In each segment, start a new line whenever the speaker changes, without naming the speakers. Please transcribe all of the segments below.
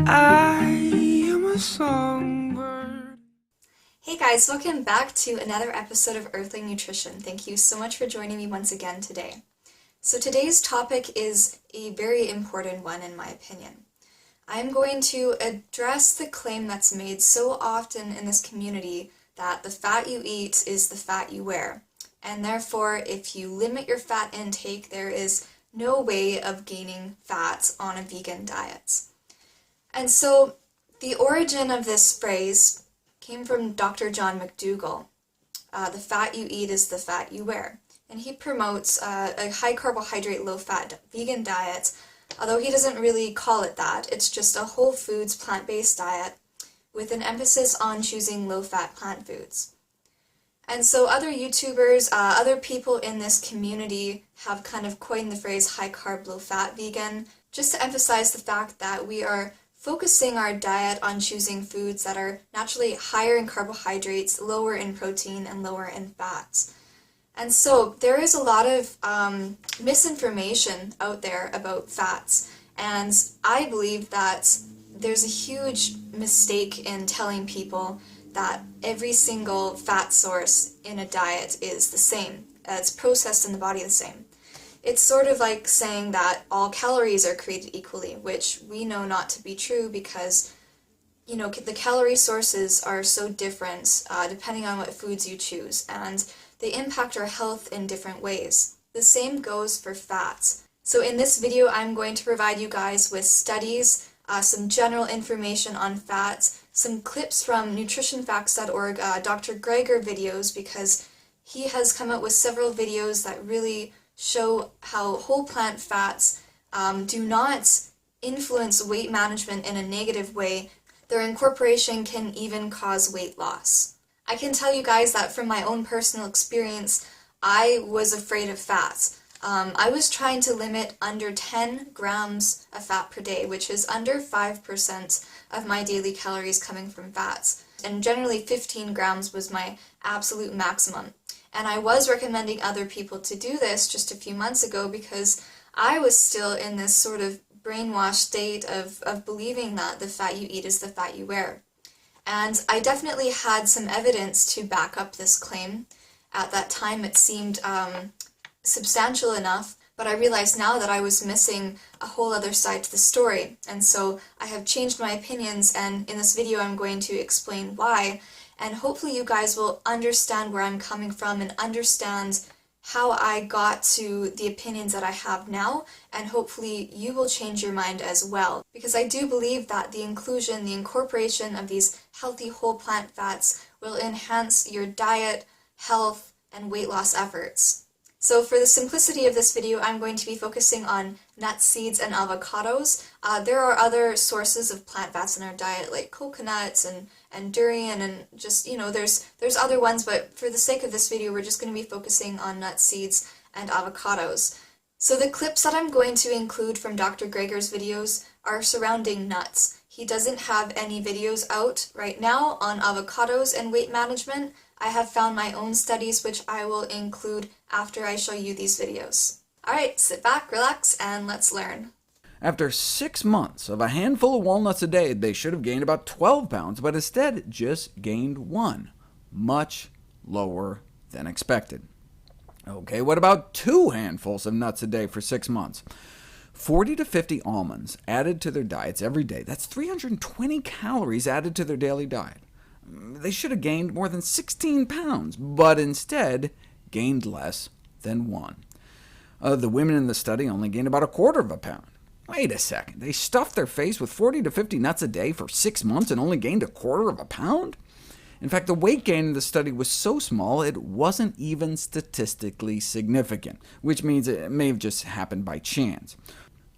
I am a songbird.
Hey guys, welcome back to another episode of Earthling Nutrition. Thank you so much for joining me once again today. So today's topic is a very important one in my opinion. I'm going to address the claim that's made so often in this community that the fat you eat is the fat you wear. And therefore, if you limit your fat intake, there is no way of gaining fat on a vegan diet. And so the origin of this phrase came from Dr. John McDougall. The fat you eat is the fat you wear. And he promotes a high carbohydrate, low fat vegan diet, although he doesn't really call it that. It's just a whole foods plant-based diet with an emphasis on choosing low fat plant foods. And so other YouTubers, other people in this community have kind of coined the phrase high carb, low fat vegan, just to emphasize the fact that we are focusing our diet on choosing foods that are naturally higher in carbohydrates, lower in protein, and lower in fats. And so there is a lot of misinformation out there about fats, and I believe that there's a huge mistake in telling people that every single fat source in a diet is the same. It's processed in the body the same. It's sort of like saying that all calories are created equally, which we know not to be true because, the calorie sources are so different depending on what foods you choose, and they impact our health in different ways. The same goes for fats. So in this video, I'm going to provide you guys with studies, some general information on fats, some clips from nutritionfacts.org, Dr. Greger videos, because he has come out with several videos that really show how whole plant fats do not influence weight management in a negative way. Their incorporation can even cause weight loss. I can tell you guys that from my own personal experience, I was afraid of fats. I was trying to limit under 10 grams of fat per day, which is under 5% of my daily calories coming from fats. And generally 15 grams was my absolute maximum. And I was recommending other people to do this just a few months ago because I was still in this sort of brainwashed state of believing that the fat you eat is the fat you wear. And I definitely had some evidence to back up this claim. At that time it seemed substantial enough, but I realized now that I was missing a whole other side to the story. And so I have changed my opinions, and in this video I'm going to explain why. And hopefully you guys will understand where I'm coming from and understand how I got to the opinions that I have now, and hopefully you will change your mind as well. Because I do believe that the inclusion, the incorporation of these healthy whole plant fats will enhance your diet, health, and weight loss efforts. So for the simplicity of this video, I'm going to be focusing on nuts, seeds, and avocados. There are other sources of plant fats in our diet like coconuts and durian and just, there's other ones, but for the sake of this video, we're just going to be focusing on nuts, seeds, and avocados. So the clips that I'm going to include from Dr. Greger's videos are surrounding nuts. He doesn't have any videos out right now on avocados and weight management. I have found my own studies which I will include after I show you these videos. Alright, sit back, relax, and let's learn.
After 6 months of a handful of walnuts a day, they should have gained about 12 pounds, but instead just gained 1, much lower than expected. Okay, what about 2 handfuls of nuts a day for 6 months? 40 to 50 almonds added to their diets every day. That's 320 calories added to their daily diet. They should have gained more than 16 pounds, but instead gained less than 1. The women in the study only gained about 1/4 of a pound. Wait a second, they stuffed their face with 40 to 50 nuts a day for 6 months and only gained 1/4 of a pound? In fact, the weight gain in the study was so small it wasn't even statistically significant, which means it may have just happened by chance.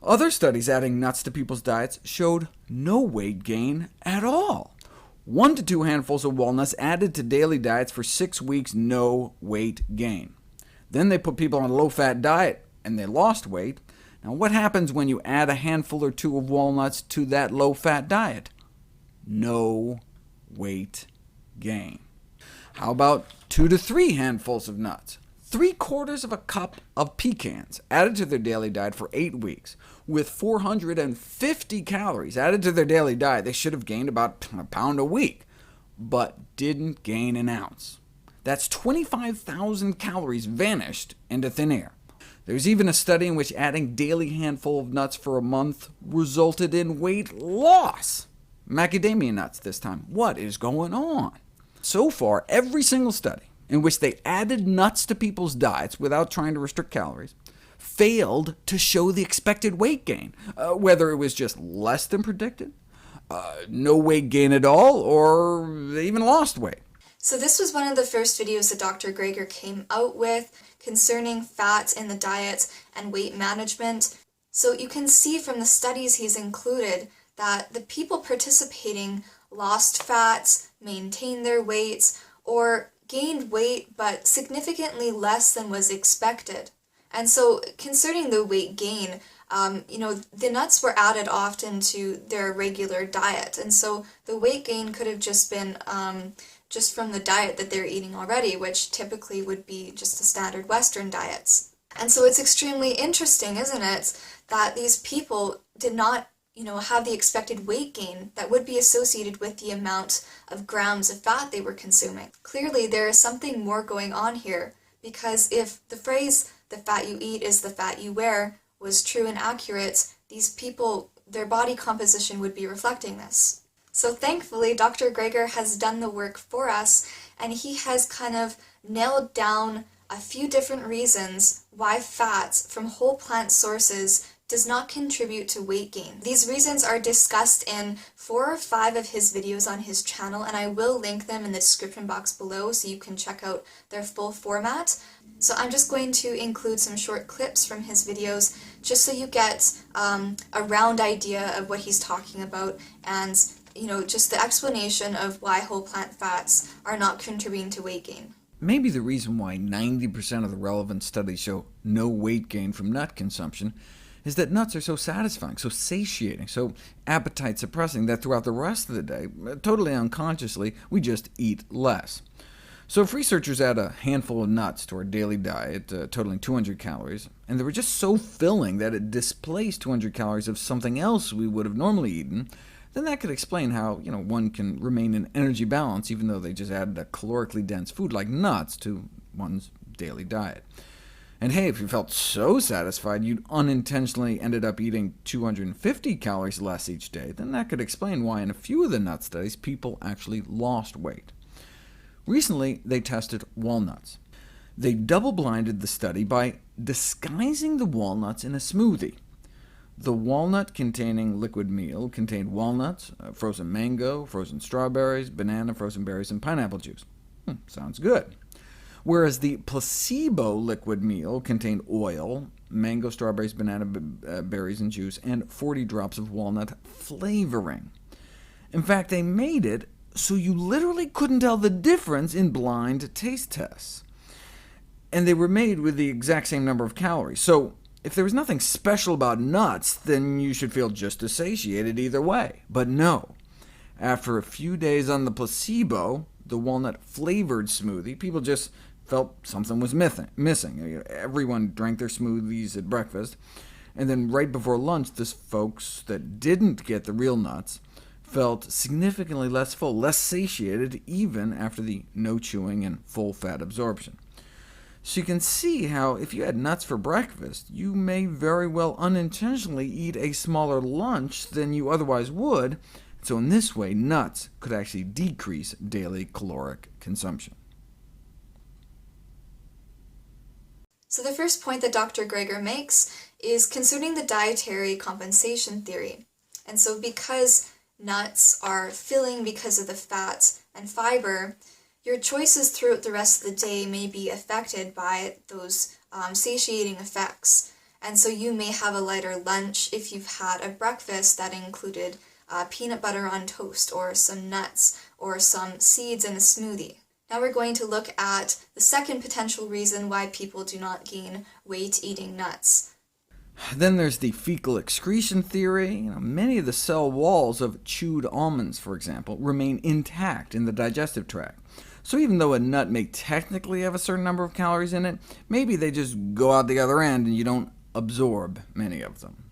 Other studies adding nuts to people's diets showed no weight gain at all. 1 to 2 handfuls of walnuts added to daily diets for 6 weeks, no weight gain. Then they put people on a low-fat diet, and they lost weight. Now, what happens when you add a handful or 2 of walnuts to that low-fat diet? No weight gain. How about 2 to 3 handfuls of nuts? 3/4 of a cup of pecans added to their daily diet for 8 weeks, with 450 calories added to their daily diet, they should have gained about a pound a week, but didn't gain an ounce. That's 25,000 calories vanished into thin air. There's even a study in which adding daily handful of nuts for a month resulted in weight loss. Macadamia nuts this time. What is going on? So far, every single study in which they added nuts to people's diets without trying to restrict calories failed to show the expected weight gain, whether it was just less than predicted, no weight gain at all, or they even lost weight.
So this was one of the first videos that Dr. Greger came out with concerning fat in the diet and weight management. So you can see from the studies he's included that the people participating lost fat, maintained their weight, or gained weight but significantly less than was expected. And so concerning the weight gain, the nuts were added often to their regular diet, and so the weight gain could have just been just from the diet that they're eating already, which typically would be just the standard Western diets. And so it's extremely interesting, isn't it, that these people did not have the expected weight gain that would be associated with the amount of grams of fat they were consuming. Clearly, there is something more going on here, because if the phrase, "the fat you eat is the fat you wear," was true and accurate, these people, their body composition would be reflecting this. So thankfully, Dr. Greger has done the work for us, and he has kind of nailed down a few different reasons why fat from whole plant sources does not contribute to weight gain. These reasons are discussed in 4 or 5 of his videos on his channel, and I will link them in the description box below so you can check out their full format. So I'm just going to include some short clips from his videos just so you get a round idea of what he's talking about, and just the explanation of why whole plant fats are not contributing to weight gain.
Maybe the reason why 90% of the relevant studies show no weight gain from nut consumption is that nuts are so satisfying, so satiating, so appetite-suppressing that throughout the rest of the day, totally unconsciously, we just eat less. So if researchers add a handful of nuts to our daily diet, totaling 200 calories, and they were just so filling that it displaced 200 calories of something else we would have normally eaten, then that could explain how one can remain in energy balance even though they just added a calorically dense food like nuts to one's daily diet. And hey, if you felt so satisfied you'd unintentionally ended up eating 250 calories less each day, then that could explain why in a few of the nut studies people actually lost weight. Recently, they tested walnuts. They double-blinded the study by disguising the walnuts in a smoothie. The walnut-containing liquid meal contained walnuts, frozen mango, frozen strawberries, banana, frozen berries, and pineapple juice. Sounds good. Whereas the placebo liquid meal contained oil, mango, strawberries, banana, berries, and juice, and 40 drops of walnut flavoring. In fact, they made it so you literally couldn't tell the difference in blind taste tests. And they were made with the exact same number of calories. So if there was nothing special about nuts, then you should feel just as satiated either way. But no. After a few days on the placebo, the walnut-flavored smoothie, people just felt something was missing. Everyone drank their smoothies at breakfast, and then right before lunch, the folks that didn't get the real nuts felt significantly less full, less satiated, even after the no chewing and full fat absorption. So you can see how if you had nuts for breakfast, you may very well unintentionally eat a smaller lunch than you otherwise would, so in this way nuts could actually decrease daily caloric consumption.
So the first point that Dr. Greger makes is concerning the dietary compensation theory. And so because nuts are filling because of the fat and fiber, your choices throughout the rest of the day may be affected by those satiating effects. And so you may have a lighter lunch if you've had a breakfast that included peanut butter on toast, or some nuts, or some seeds in a smoothie. Now we're going to look at the second potential reason why people do not gain weight eating nuts.
Then there's the fecal excretion theory. Many of the cell walls of chewed almonds, for example, remain intact in the digestive tract. So even though a nut may technically have a certain number of calories in it, maybe they just go out the other end and you don't absorb many of them.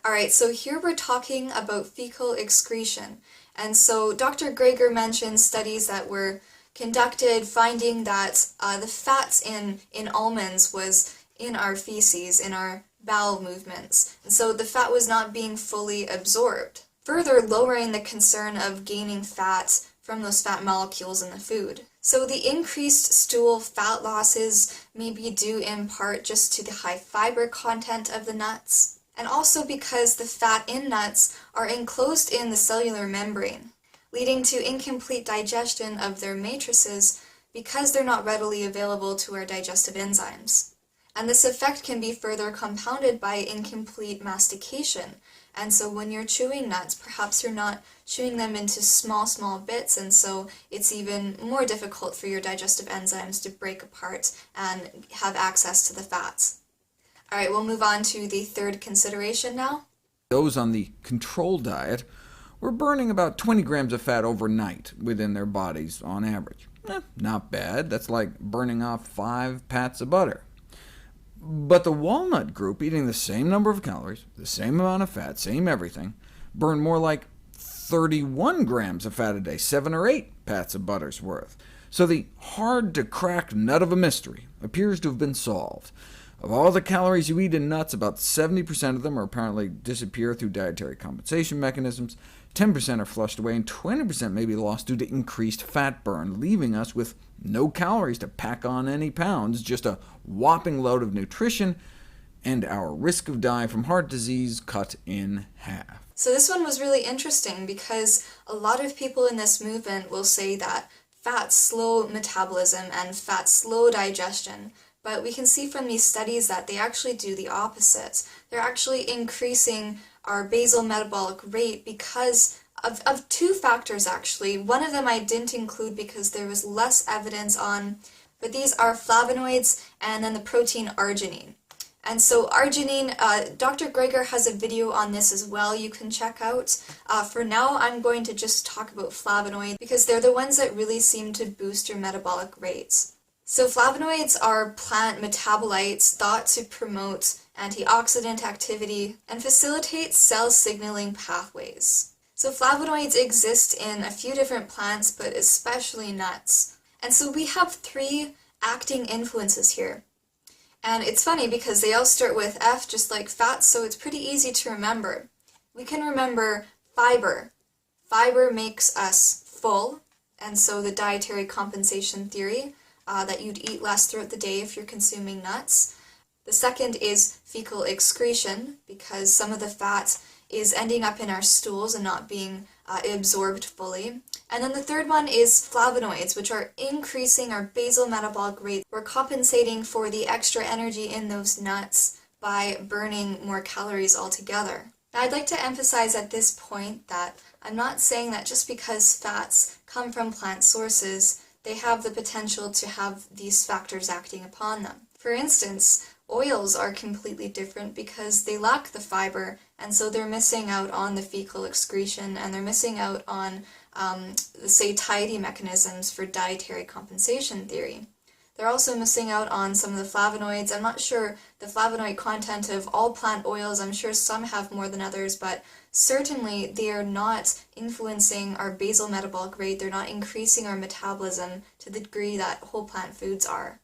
Alright, so here we're talking about fecal excretion. And so Dr. Greger mentioned studies that were conducted finding that the fats in almonds was in our feces, in our bowel movements. And so the fat was not being fully absorbed, further lowering the concern of gaining fat from those fat molecules in the food. So the increased stool fat losses may be due in part just to the high fiber content of the nuts, and also because the fat in nuts are enclosed in the cellular membrane, leading to incomplete digestion of their matrices because they're not readily available to our digestive enzymes. And this effect can be further compounded by incomplete mastication. And so when you're chewing nuts, perhaps you're not chewing them into small bits, and so it's even more difficult for your digestive enzymes to break apart and have access to the fats. Alright, we'll move on to the third consideration now.
Those on the control diet were burning about 20 grams of fat overnight within their bodies on average. Not bad. That's like burning off 5 pats of butter. But the walnut group, eating the same number of calories, the same amount of fat, same everything, burned more like 31 grams of fat a day, 7 or 8 pats of butter's worth. So the hard-to-crack nut of a mystery appears to have been solved. Of all the calories you eat in nuts, about 70% of them are apparently disappear through dietary compensation mechanisms, 10% are flushed away, and 20% may be lost due to increased fat burn, leaving us with no calories to pack on any pounds, just a whopping load of nutrition, and our risk of dying from heart disease cut in half.
So this one was really interesting because a lot of people in this movement will say that fats slow metabolism and fats slow digestion, but we can see from these studies that they actually do the opposite. They're actually increasing our basal metabolic rate because of 2 factors, actually. One of them I didn't include because there was less evidence on, but these are flavonoids and then the protein arginine. And so arginine, Dr. Greger has a video on this as well you can check out. For now, I'm going to just talk about flavonoids because they're the ones that really seem to boost your metabolic rates. So flavonoids are plant metabolites thought to promote antioxidant activity and facilitate cell signaling pathways. So flavonoids exist in a few different plants, but especially nuts. And so we have 3 acting influences here. And it's funny because they all start with F, just like fats, so it's pretty easy to remember. We can remember fiber. Fiber makes us full, and so the dietary compensation theory, that you'd eat less throughout the day if you're consuming nuts. The second is fecal excretion, because some of the fat is ending up in our stools and not being absorbed fully. And then the third one is flavonoids, which are increasing our basal metabolic rate. We're compensating for the extra energy in those nuts by burning more calories altogether. Now, I'd like to emphasize at this point that I'm not saying that just because fats come from plant sources, they have the potential to have these factors acting upon them. For instance, oils are completely different because they lack the fiber, and so they're missing out on the fecal excretion, and they're missing out on, the satiety mechanisms for dietary compensation theory. They're also missing out on some of the flavonoids. I'm not sure the flavonoid content of all plant oils. I'm sure some have more than others, but certainly they are not influencing our basal metabolic rate. They're not increasing our metabolism to the degree that whole plant foods are.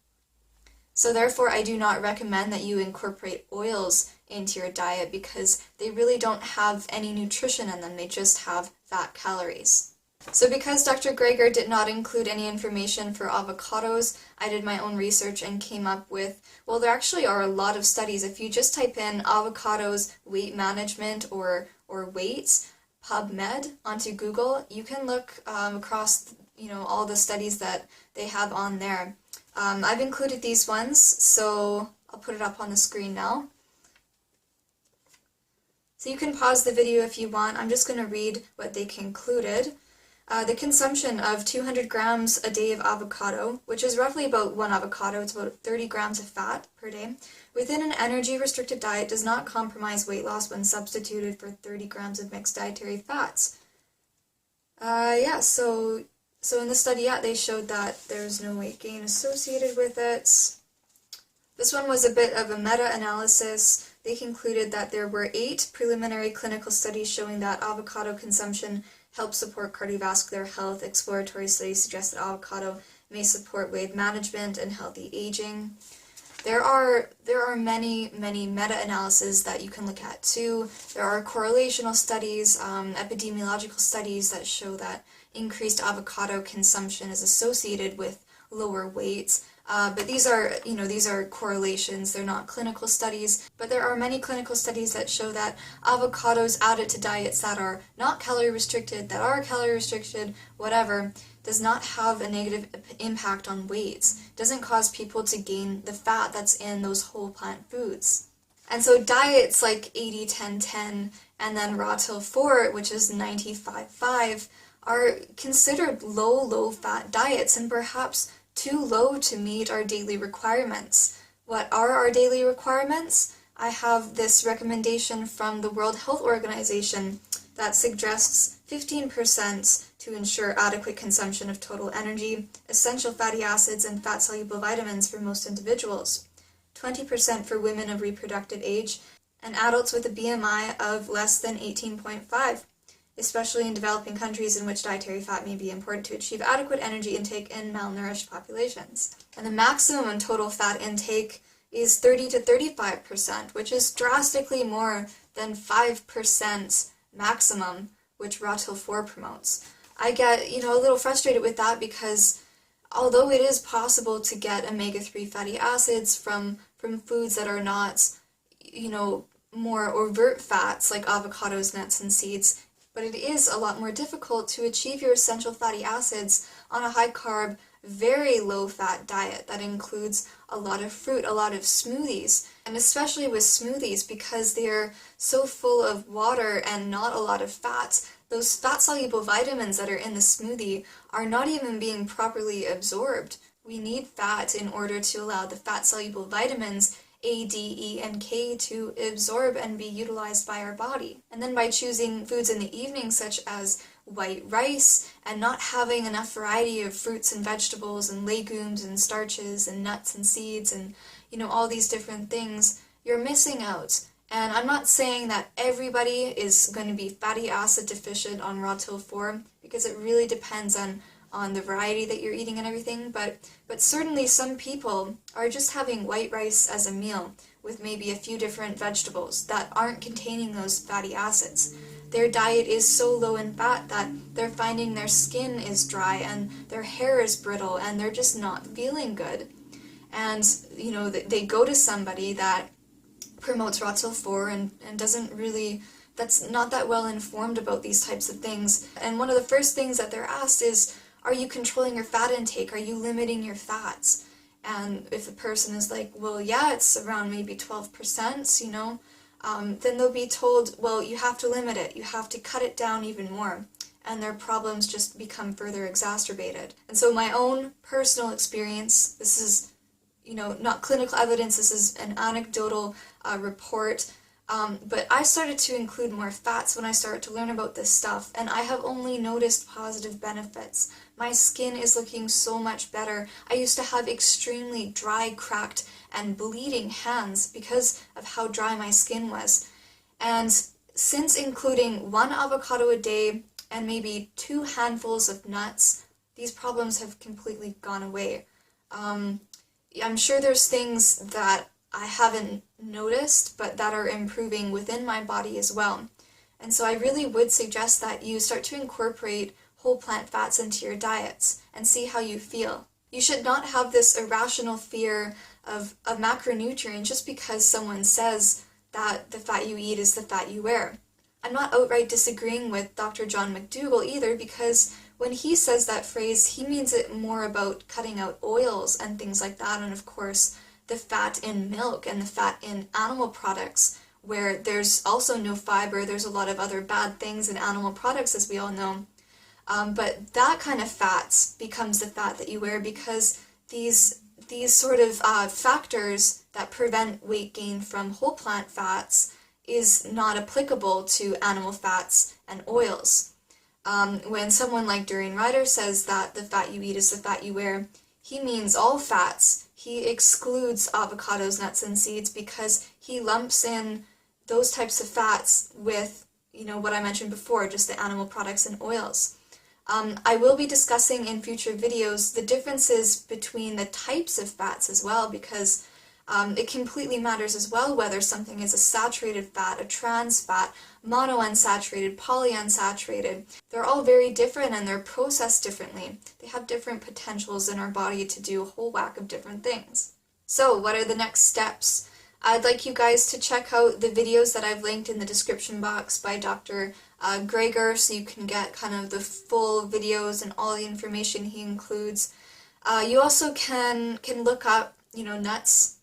So therefore, I do not recommend that you incorporate oils into your diet because they really don't have any nutrition in them. They just have fat calories. So because Dr. Greger did not include any information for avocados, I did my own research and came up with, well, there actually are a lot of studies. If you just type in avocados weight management or weights, PubMed onto Google, you can look across all the studies that they have on there. I've included these ones, so I'll put it up on the screen now. So you can pause the video if you want. I'm just going to read what they concluded. The consumption of 200 grams a day of avocado, which is roughly about 1 avocado, it's about 30 grams of fat per day, within an energy-restricted diet does not compromise weight loss when substituted for 30 grams of mixed dietary fats. So So in the study, yeah, they showed that there's no weight gain associated with it. This one was a bit of a meta-analysis. They concluded that there were 8 preliminary clinical studies showing that avocado consumption helps support cardiovascular health. Exploratory studies suggest that avocado may support weight management and healthy aging. There are many meta-analyses that you can look at too. There are correlational studies, epidemiological studies that show that increased avocado consumption is associated with lower weight. But these are correlations, they're not clinical studies, but there are many clinical studies that show that avocados added to diets that are not calorie restricted, that are calorie restricted, whatever, does not have a negative impact on weight, doesn't cause people to gain the fat that's in those whole plant foods. And so diets like 80-10-10 and then raw till 4, which is 95-5, are considered low fat diets and perhaps too low to meet our daily requirements. What are our daily requirements? I have this recommendation from the World Health Organization that suggests 15% to ensure adequate consumption of total energy, essential fatty acids, and fat-soluble vitamins for most individuals, 20% for women of reproductive age, and adults with a BMI of less than 18.5, especially in developing countries in which dietary fat may be important to achieve adequate energy intake in malnourished populations. And the maximum total fat intake is 30 to 35%, which is drastically more than 5% maximum, which raw till 4 promotes. I get, a little frustrated with that because although it is possible to get omega-3 fatty acids from foods that are not, more overt fats like avocados, nuts, and seeds, but it is a lot more difficult to achieve your essential fatty acids on a high-carb, very low-fat diet that includes a lot of fruit, a lot of smoothies, and especially with smoothies because they're so full of water and not a lot of fat, those fat-soluble vitamins that are in the smoothie are not even being properly absorbed. We need fat in order to allow the fat-soluble vitamins A, D, E, and K to absorb and be utilized by our body. And then by choosing foods in the evening such as white rice and not having enough variety of fruits and vegetables and legumes and starches and nuts and seeds and all these different things, you're missing out. And I'm not saying that everybody is going to be fatty acid deficient on raw till 4 because it really depends on the variety that you're eating and everything, but certainly some people are just having white rice as a meal with maybe a few different vegetables that aren't containing those fatty acids. Their diet is so low in fat that they're finding their skin is dry and their hair is brittle and they're just not feeling good. And, they go to somebody that promotes raw till 4 and doesn't really, that's not that well informed about these types of things. And one of the first things that they're asked is, are you controlling your fat intake? Are you limiting your fats? And if the person is like, well, yeah, it's around maybe 12%, then they'll be told, well, you have to limit it. You have to cut it down even more. And their problems just become further exacerbated. And so my own personal experience, this is, not clinical evidence, this is an anecdotal report, but I started to include more fats when I started to learn about this stuff, and I have only noticed positive benefits. My skin is looking so much better. I used to have extremely dry, cracked, and bleeding hands because of how dry my skin was. And since including 1 avocado a day and maybe 2 handfuls of nuts, these problems have completely gone away. I'm sure there's things that I haven't noticed, but that are improving within my body as well. And so I really would suggest that you start to incorporate whole plant fats into your diets and see how you feel. You should not have this irrational fear of macronutrients just because someone says that the fat you eat is the fat you wear. I'm not outright disagreeing with Dr. John McDougall either, because when he says that phrase, he means it more about cutting out oils and things like that, and of course the fat in milk and the fat in animal products, where there's also no fiber. There's a lot of other bad things in animal products, as we all know. But that kind of fat becomes the fat that you wear because these sort of factors that prevent weight gain from whole plant fats is not applicable to animal fats and oils. When someone like Durian Rider says that the fat you eat is the fat you wear, he means all fats. He excludes avocados, nuts, and seeds because he lumps in those types of fats with, what I mentioned before, just the animal products and oils. I will be discussing in future videos the differences between the types of fats as well, because it completely matters as well whether something is a saturated fat, a trans fat, monounsaturated, polyunsaturated. They're all very different and they're processed differently. They have different potentials in our body to do a whole whack of different things. So what are the next steps? I'd like you guys to check out the videos that I've linked in the description box by Dr. Greger, so you can get kind of the full videos and all the information he includes. You also can look up, nuts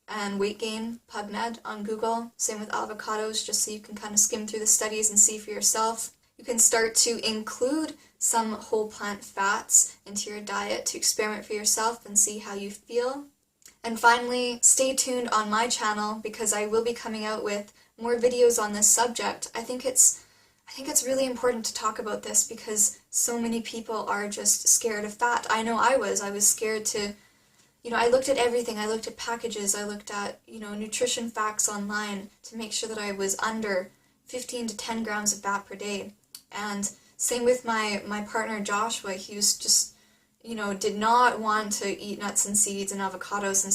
and weight gain, PubMed on Google. Same with avocados, just so you can kind of skim through the studies and see for yourself. You can start to include some whole plant fats into your diet to experiment for yourself and see how you feel. And finally, stay tuned on my channel because I will be coming out with more videos on this subject. I think it's really important to talk about this because so many people are just scared of fat. I know I was scared to, I looked at everything. I looked at packages. I looked at, nutrition facts online to make sure that I was under 15 to 10 grams of fat per day. And same with my partner Joshua. He was just, did not want to eat nuts and seeds and avocados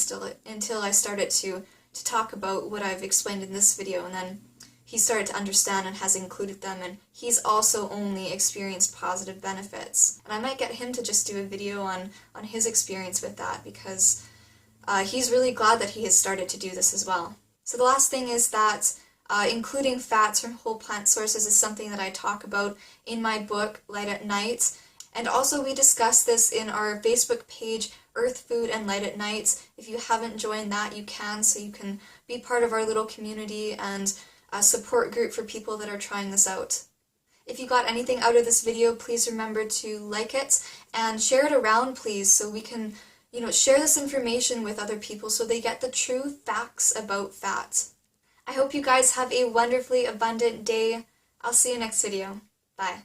until I started to talk about what I've explained in this video. And then he started to understand and has included them, and he's also only experienced positive benefits. And I might get him to just do a video on his experience with that because he's really glad that he has started to do this as well. So the last thing is that including fats from whole plant sources is something that I talk about in my book, Light at Night. And also we discuss this in our Facebook page, Earth Food and Light at Night. If you haven't joined that, you can, so you can be part of our little community and a support group for people that are trying this out. If you got anything out of this video, please remember to like it and share it around, please, so we can, share this information with other people so they get the true facts about fat. I hope you guys have a wonderfully abundant day. I'll see you next video. Bye.